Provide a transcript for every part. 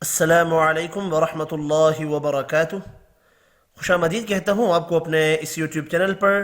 अस्सलामु अलैकुम वरहमतुल्लाहि वबरकातुह। खुशामदीद कहता हूँ आपको अपने इस यूट्यूब चैनल पर।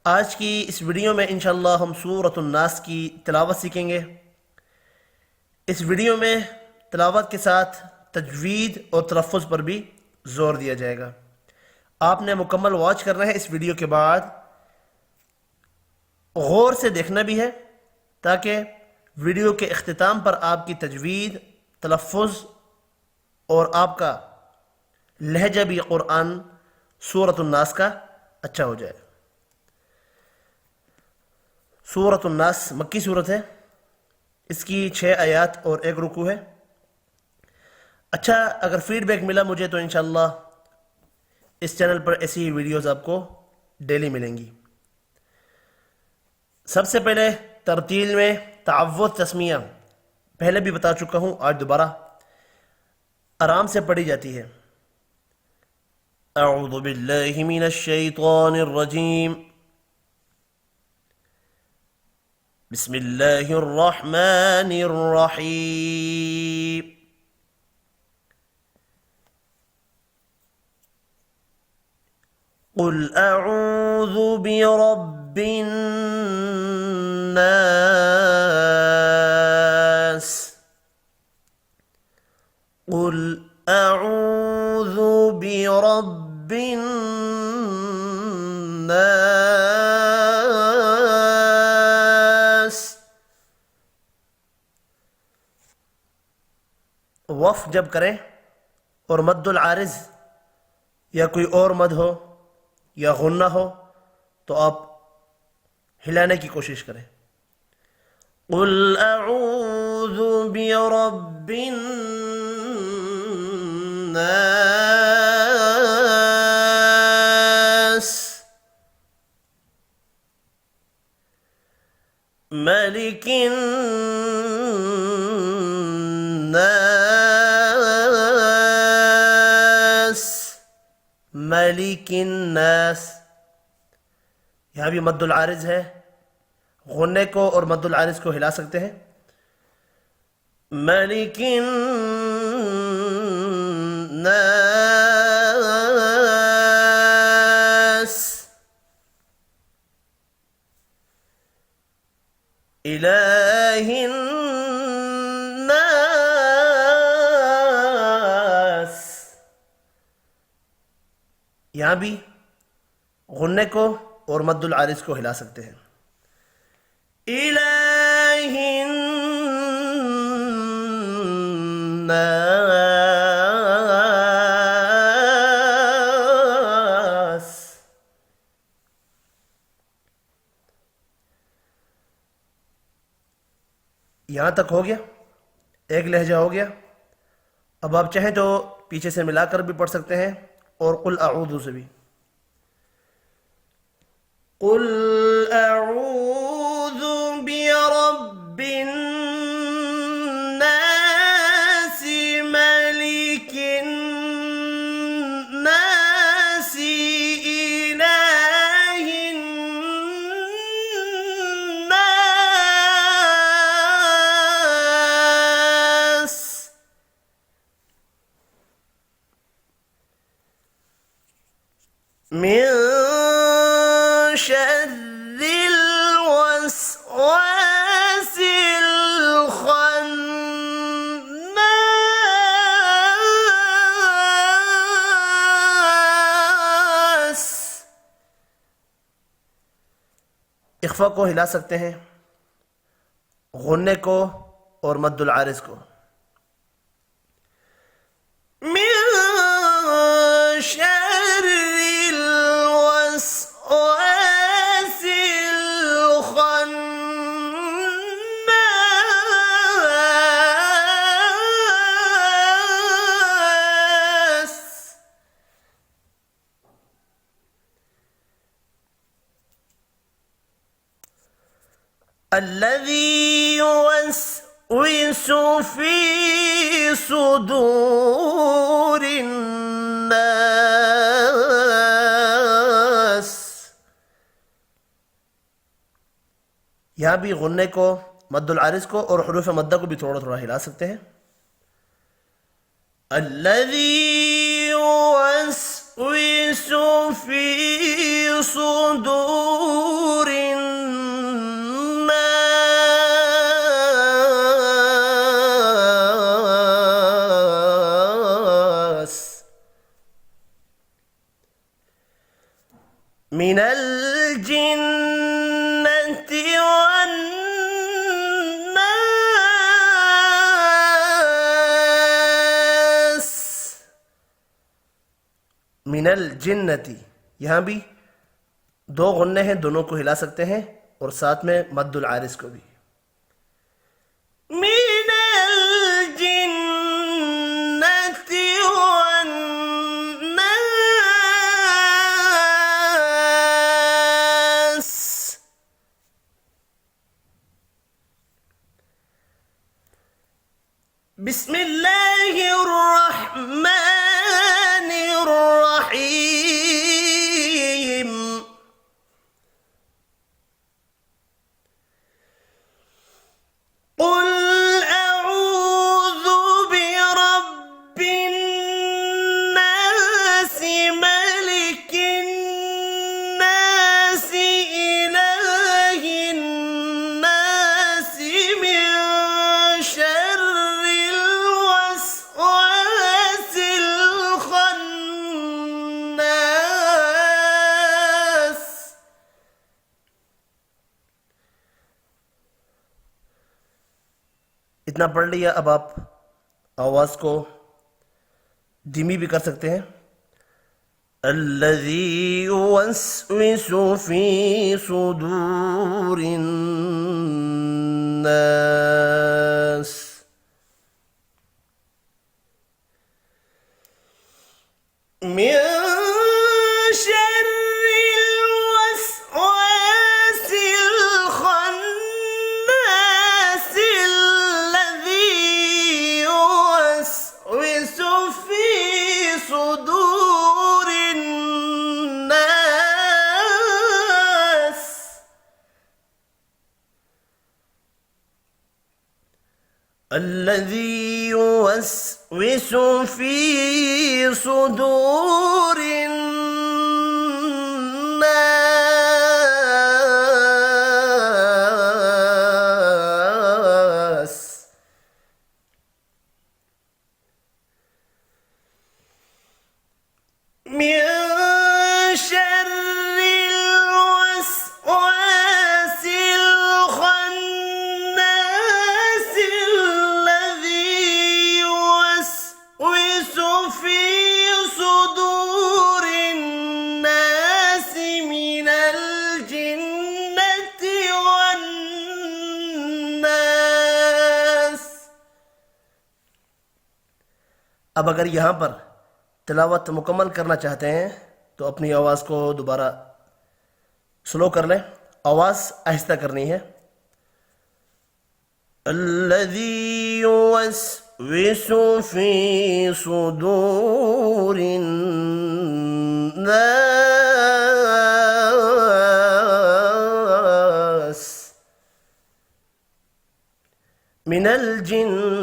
आज की इस वीडियो में इंशाअल्लाह हम सूरत नास की तिलावत सीखेंगे। इस वीडियो में तिलावत के साथ तजवीद और तलफ़्फ़ुज़ पर भी ज़ोर दिया जाएगा। आपने मुकम्मल वॉच करना है। इस वीडियो के बाद गौर से देखना भी है ताकि वीडियो के इख्तिताम पर आपकी तजवीद, तलफ़्फ़ुज़ और आपका लहजा भी कुरान सूरत नास का अच्छा हो जाए। सूरत नास मक्की सूरत है। इसकी 6 आयात और 1 रुकू है। अच्छा, अगर फीडबैक मिला मुझे तो इंशाअल्लाह इस चैनल पर ऐसी ही वीडियोस आपको डेली मिलेंगी। सबसे पहले तरतील में तअव्वुज़ तस्मिया पहले भी बता चुका हूँ, आज दोबारा आराम से पढ़ी जाती है। अऊज़ु बिल्लाहि मिनश शैतानिर रजीम, बिस्मिल्लाहिर रहमानिर रहीम। क़ुल अऊज़ु बिरब्बिन नास, क़ुल अऊज़ु बिरब्बिन नास। वफ़ जब करें और मद्दुल आरिज़ या कोई और मद हो या गुन्ना हो तो आप हिलाने की कोशिश करें। क़ुल अऊज़ु बिरब्बिन नास, मलिकिन नास, मलिकिन नास। यहाँ भी मद्दुल आरिज़ है। गुन्ने को और मद्दुल आरिज़ को हिला सकते हैं। मलिकिन नास, इलाहिन नास। यहाँ भी गुन्ने को और मद्दुल आरिज़ को हिला सकते हैं। इलाहिन नास। यहां तक हो गया, एक लहजा हो गया। अब आप चाहें तो पीछे से मिलाकर भी पढ़ सकते हैं और कुल अऊज़ु से भी। कुल अऊज़ु बिरब्बिन नास, मलिकिन नास, इलाहिन नास। मिन शर्रिल वस्वासिल खन्नास। इख्फा को हिला सकते हैं, गुन्ने को और मद्दुल आरिज़ को। मिन शर्रिल वस्वासिल खन्नास। الذي يوسوس في صدور الناس। यहाँ भी गुन्ने को, मद्दुल आरिज़ को और हुरूफ मद्दा को भी थोड़ा थोड़ा हिला सकते हैं। الذي يوسوس في صدور الناس من الجنة والناس. من الजिन्नति यहाँ भी दो गुन्ने हैं, दोनों को हिला सकते हैं और साथ में मद्दुल आरिस को भी। من الجنة والناس. بسم الله الرحمن الرحيم. قل أعوذ برب الناس ملك الناس إله الناس من شر الوسواس الخناس. इतना पढ़ लिया, अब आप आवाज को धीमी भी कर सकते हैं। الذي يوسوس في صدور الناس. من شر الوسواس الخناس الذي يوسوس في صدور الناس. الذي يوسوس في صدور الناس. من شر الوسواس الخناس الذي يوسوس في صدور الناس من الجنة والناس. अब अगर यहाँ पर तिलावत मुकम्मल करना चाहते हैं तो अपनी आवाज़ को दोबारा स्लो कर लें, आवाज़ आहिस्ता करनी है। الذي يوسوس في صدور الناس من الجنة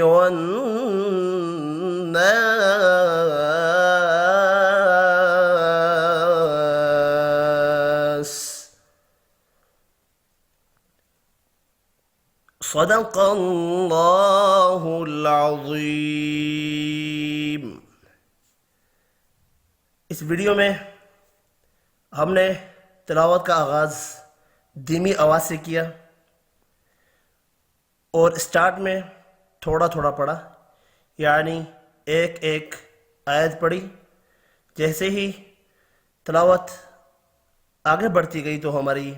والناس. صدق الله العظيم. इस वीडियो में हमने तिलावत का आगाज़ धीमी आवाज़ से किया और स्टार्ट में थोड़ा थोड़ा पढ़ा, यानी एक एक आयत पढ़ी। जैसे ही तिलावत आगे बढ़ती गई तो हमारी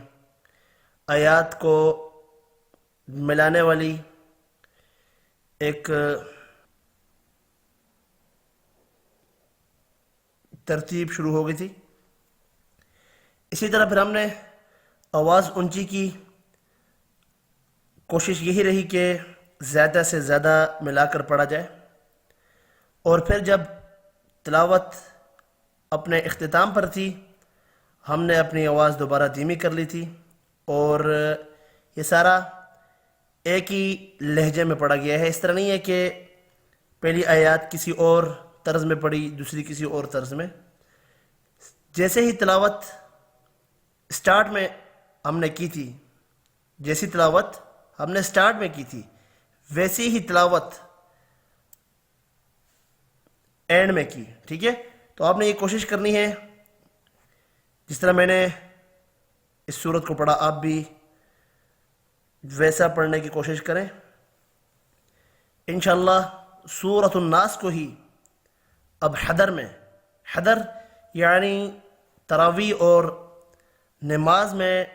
आयत को मिलाने वाली एक तरतीब शुरू हो गई थी। इसी तरह फिर हमने आवाज़ ऊंची की, कोशिश यही रही कि ज़्यादा से ज़्यादा मिलाकर पढ़ा जाए। और फिर जब तिलावत अपने इख्तिताम पर थी, हमने अपनी आवाज़ दोबारा धीमी कर ली थी और ये सारा एक ही लहजे में पढ़ा गया है। इस तरह नहीं है कि पहली आयत किसी और तर्ज में पढ़ी, दूसरी किसी और तर्ज में। जैसे ही तिलावत स्टार्ट में हमने की थी, जैसी तिलावत हमने स्टार्ट में की थी, वैसी ही तिलावत एंड में की। ठीक है, तो आपने ये कोशिश करनी है जिस तरह मैंने इस सूरत को पढ़ा, आप भी वैसा पढ़ने की कोशिश करें। इंशाअल्लाह सूरत नास को ही अब हदर में, हदर यानी तरावी और नमाज में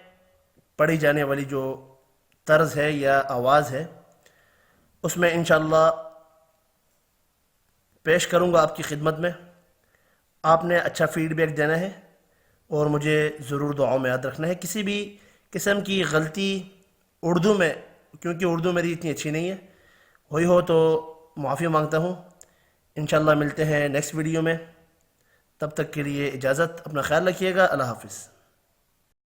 पढ़ी जाने वाली जो तर्ज है या आवाज़ है, उसमें इंशाअल्लाह पेश करूँगा आपकी खिदमत में। आपने अच्छा फीडबैक देना है और मुझे ज़रूर दुआओं में याद रखना है। किसी भी किस्म की गलती उर्दू में, क्योंकि उर्दू मेरी इतनी अच्छी नहीं है, हुई हो तो माफ़ी मांगता हूँ। इंशाअल्लाह मिलते हैं नेक्स्ट वीडियो में, तब तक के लिए इजाज़त। अपना ख्याल रखिएगा। अल्लाह हाफ़िज़।